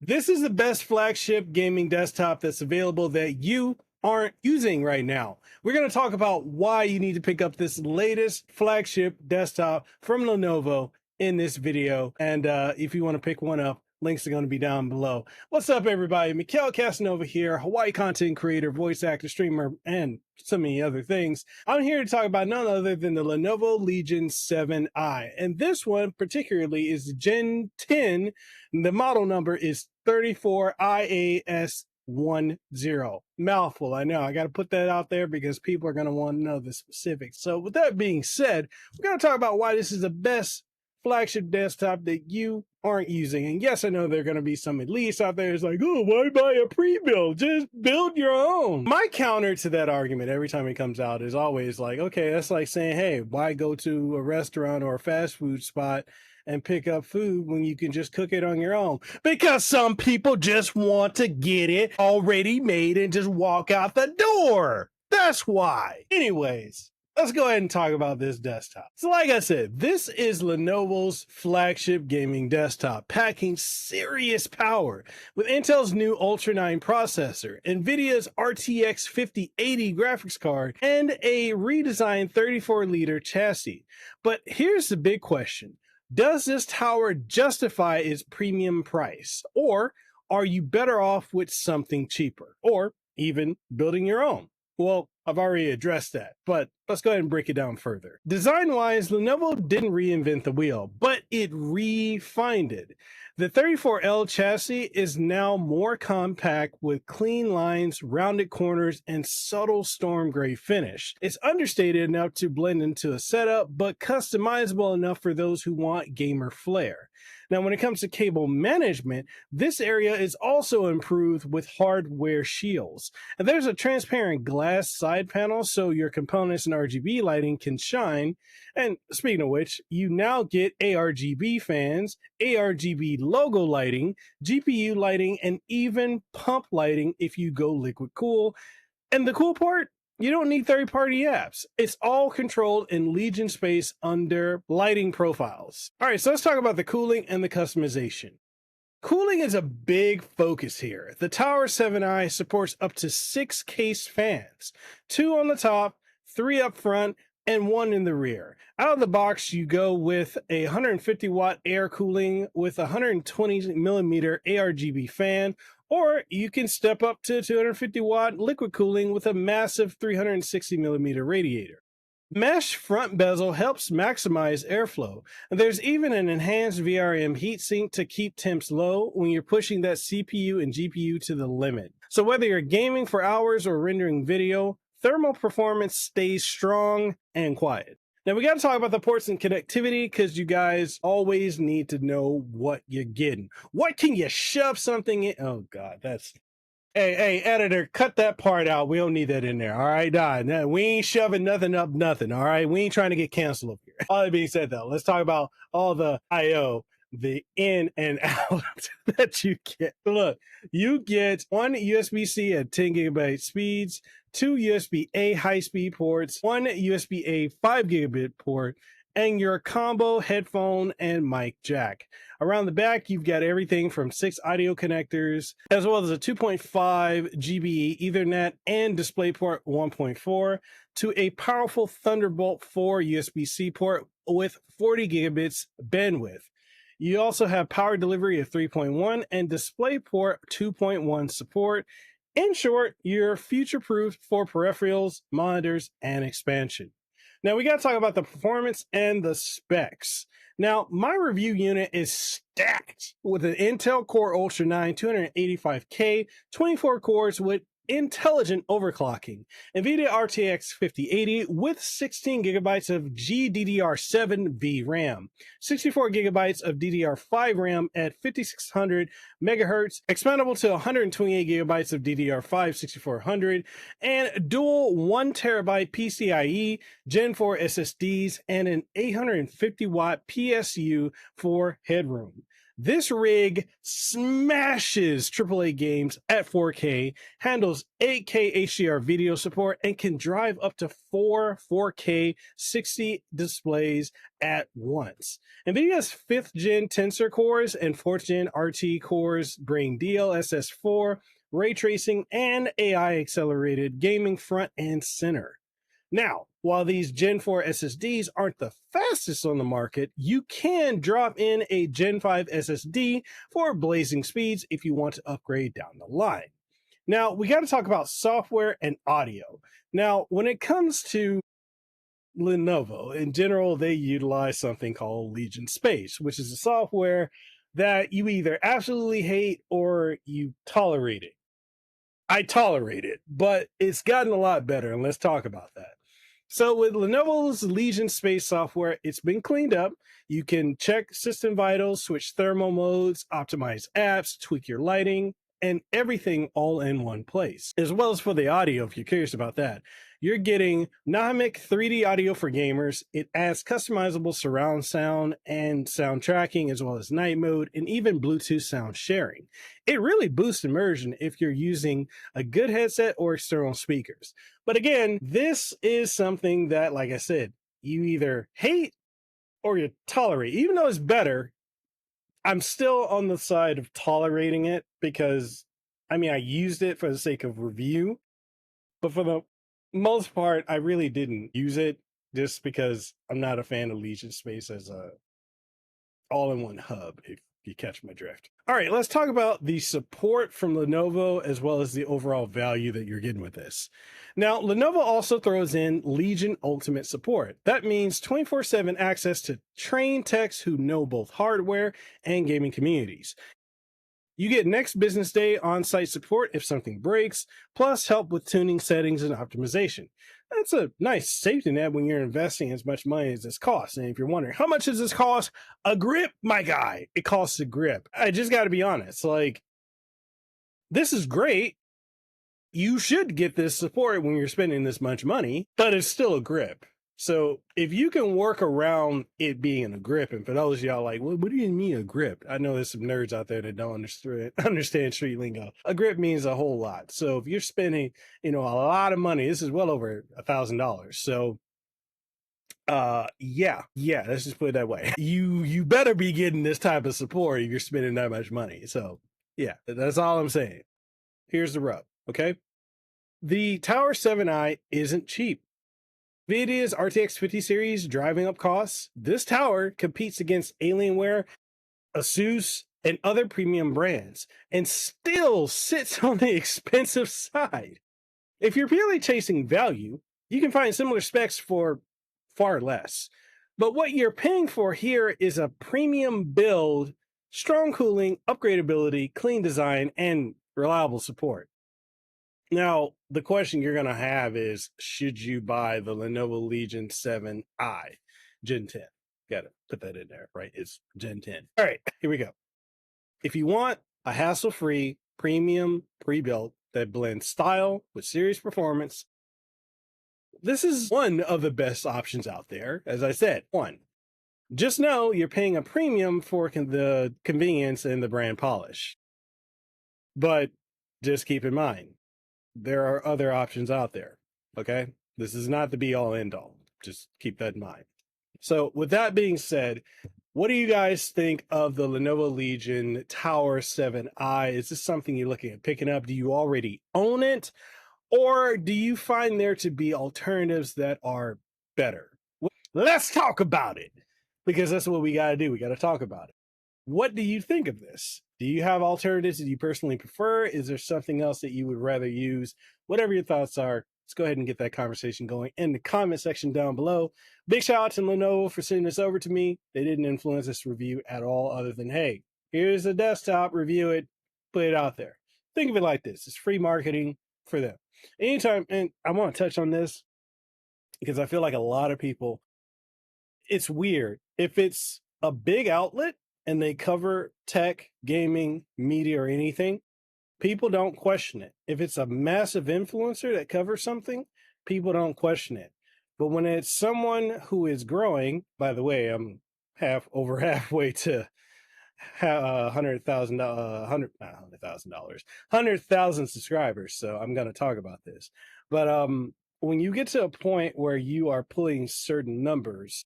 This is the best flagship gaming desktop that's available that you aren't using right now. We're going to talk about why you need to pick up this latest flagship desktop from Lenovo in this video. And if you want to pick one up, links are going to be down below. What's up, everybody? Mekel Kasanova here, Hawaii content creator, voice actor, streamer, and so many other things. I'm here to talk about none other than the Lenovo Legion 7i. And this one particularly is Gen 10. The model number is 34IAS10. Mouthful, I know. I got to put that out there because people are going to want to know the specifics. So with that being said, we're going to talk about why this is the best flagship desktop that you aren't using. And yes, I know there are going to be some elites out there. It's like, oh, why buy a pre-build? Just build your own. My counter to that argument every time it comes out is always like, okay, that's like saying, hey, why go to a restaurant or a fast food spot and pick up food when you can just cook it on your own? Because some people just want to get it already made and just walk out the door. That's why. Anyways, let's go ahead and talk about this desktop. So like I said, this is Lenovo's flagship gaming desktop, packing serious power with Intel's new Ultra 9 processor, NVIDIA's RTX 5080 graphics card, and a redesigned 34-liter chassis. But here's the big question. Does this tower justify its premium price? Or are you better off with something cheaper? Or even building your own? Well, I've already addressed that, but let's go ahead and break it down further. Design-wise, Lenovo didn't reinvent the wheel, but it refined it. The 34L chassis is now more compact with clean lines, rounded corners, and subtle storm gray finish. It's understated enough to blend into a setup, but customizable enough for those who want gamer flair. Now, when it comes to cable management, this area is also improved with hardware shields. And there's a transparent glass side panel so your components and RGB lighting can shine. And speaking of which, you now get ARGB fans, ARGB logo lighting, GPU lighting, and even pump lighting if you go liquid cool. And the cool part? You don't need third-party apps. It's all controlled in Legion space under lighting profiles. All right, so let's talk about the cooling and the customization. Cooling is a big focus here. The Tower 7i supports up to 6 case fans, 2 on the top, 3 up front, and 1 in the rear. Out of the box, you go with a 150 watt air cooling with a 120 millimeter ARGB fan, or you can step up to 250 watt liquid cooling with a massive 360 millimeter radiator. Mesh front bezel helps maximize airflow. And there's even an enhanced VRM heatsink to keep temps low when you're pushing that CPU and GPU to the limit. So whether you're gaming for hours or rendering video, thermal performance stays strong and quiet. Now we got to talk about the ports and connectivity because you guys always need to know what you're getting. What can you shove something in? Oh God, that's... Hey, editor, cut that part out. We don't need that in there. All right, nah, we ain't shoving nothing up nothing. All right, we ain't trying to get canceled up here. All that being said, though, let's talk about all the I/O, the in and out that you get. Look, you get one USB-C at 10 gigabyte speeds, 2 USB-A high-speed ports, 1 USB-A 5 gigabit port, and your combo headphone and mic jack. Around the back, you've got everything from 6 audio connectors, as well as a 2.5 GB Ethernet and DisplayPort 1.4 to a powerful Thunderbolt 4 USB-C port with 40 gigabits bandwidth. You also have power delivery of 3.1 and DisplayPort 2.1 support. In short, you're future-proof for peripherals, monitors, and expansion. Now we got to talk about the performance and the specs. Now, my review unit is stacked with an Intel Core Ultra 9 285K, 24 cores with intelligent overclocking, NVIDIA RTX 5080 with 16 gigabytes of GDDR7 VRAM, 64 gigabytes of DDR5 RAM at 5600 megahertz, expandable to 128 gigabytes of DDR5 6400, and dual 1 terabyte PCIe Gen 4 SSDs and an 850 watt PSU for headroom. This rig smashes AAA games at 4K, handles 8K HDR video support, and can drive up to 4K 60 displays at once. NVIDIA's 5th gen Tensor cores and 4th gen RT cores bring DLSS 4, ray tracing, and AI accelerated gaming front and center. Now, while these Gen 4 SSDs aren't the fastest on the market, you can drop in a Gen 5 SSD for blazing speeds if you want to upgrade down the line. Now, we got to talk about software and audio. Now, when it comes to Lenovo, in general, they utilize something called Legion Space, which is a software that you either absolutely hate or you tolerate it. I tolerate it, but it's gotten a lot better, and let's talk about that. So with Lenovo's Legion Space software, it's been cleaned up. You can check system vitals, switch thermal modes, optimize apps, tweak your lighting, and everything all in one place. As well as for the audio, if you're curious about that, you're getting Nahimic 3D audio for gamers. It adds customizable surround sound and sound tracking, as well as night mode, and even Bluetooth sound sharing. It really boosts immersion if you're using a good headset or external speakers. But again, this is something that, like I said, you either hate or you tolerate. Even though it's better, I'm still on the side of tolerating it because, I mean, I used it for the sake of review, but for the most part, I really didn't use it just because I'm not a fan of Legion Space as a all-in-one hub, if you catch my drift. All right, let's talk about the support from Lenovo as well as the overall value that you're getting with this. Now, Lenovo also throws in Legion Ultimate support. That means 24/7 access to trained techs who know both hardware and gaming communities. You get next business day on-site support if something breaks, plus help with tuning settings and optimization. That's a nice safety net when you're investing as much money as this costs. And if you're wondering, how much does this cost? A grip, my guy. It costs a grip. I just got to be honest. Like, this is great. You should get this support when you're spending this much money, but it's still a grip. So if you can work around it being a grip, and for those of y'all like, what do you mean a grip? I know there's some nerds out there that don't understand street lingo. A grip means a whole lot. So if you're spending, a lot of money, this is well over $1,000. So yeah, let's just put it that way. You better be getting this type of support if you're spending that much money. So yeah, that's all I'm saying. Here's the rub, okay? The Tower 7i isn't cheap. NVIDIA's RTX 50 series driving up costs. This tower competes against Alienware, Asus, and other premium brands, and still sits on the expensive side. If you're purely chasing value, you can find similar specs for far less. But what you're paying for here is a premium build, strong cooling, upgradability, clean design, and reliable support. Now, the question you're going to have is, should you buy the Lenovo Legion 7i Gen 10? Got to put that in there, right? It's Gen 10. All right, here we go. If you want a hassle-free premium pre-built that blends style with serious performance, this is one of the best options out there. As I said, one. Just know you're paying a premium for the convenience and the brand polish. But just keep in mind, there are other options out there. Okay. This is not the be all end all. Just keep that in mind. So with that being said, what do you guys think of the Lenovo Legion Tower 7i? Is this something you're looking at picking up? Do you already own it? Or do you find there to be alternatives that are better? Let's talk about it, because that's what we got to do. We got to talk about it. What do you think of this? Do you have alternatives that you personally prefer? Is there something else that you would rather use? Whatever your thoughts are, let's go ahead and get that conversation going in the comment section down below. Big shout out to Lenovo for sending this over to me. They didn't influence this review at all, other than, hey, here's a desktop, review it, put it out there. Think of it like this. It's free marketing for them. Anytime, and I want to touch on this because I feel like a lot of people, it's weird. If it's a big outlet and they cover tech, gaming, media, or anything, people don't question it. If it's a massive influencer that covers something, people don't question it. But when it's someone who is growing, by the way, I'm over halfway to $100,000 subscribers. So I'm going to talk about this. But when you get to a point where you are pulling certain numbers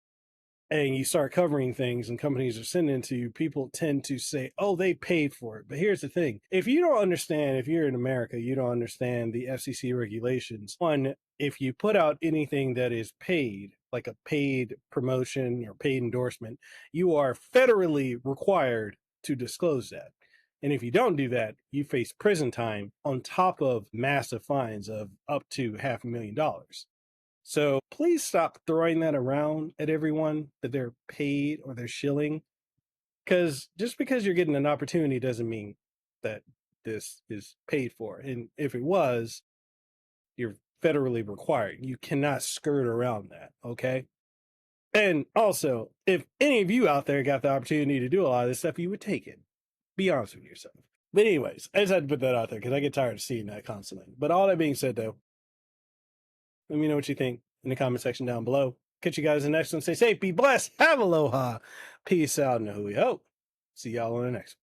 and you start covering things and companies are sending it to you, people tend to say, oh, they paid for it. But here's the thing. If you don't understand, if you're in America, you don't understand the FCC regulations. One, if you put out anything that is paid, like a paid promotion or paid endorsement, you are federally required to disclose that. And if you don't do that, you face prison time on top of massive fines of up to $500,000. So please stop throwing that around at everyone that they're paid or they're shilling. Because just because you're getting an opportunity doesn't mean that this is paid for. And if it was, you're federally required. You cannot skirt around that. Okay. And also, if any of you out there got the opportunity to do a lot of this stuff, you would take it. Be honest with yourself. But anyways, I just had to put that out there because I get tired of seeing that constantly. But all that being said, though, let me know what you think in the comment section down below. Catch you guys in the next one. Stay safe, be blessed, have aloha, peace out, and a hui ho. See y'all on the next one.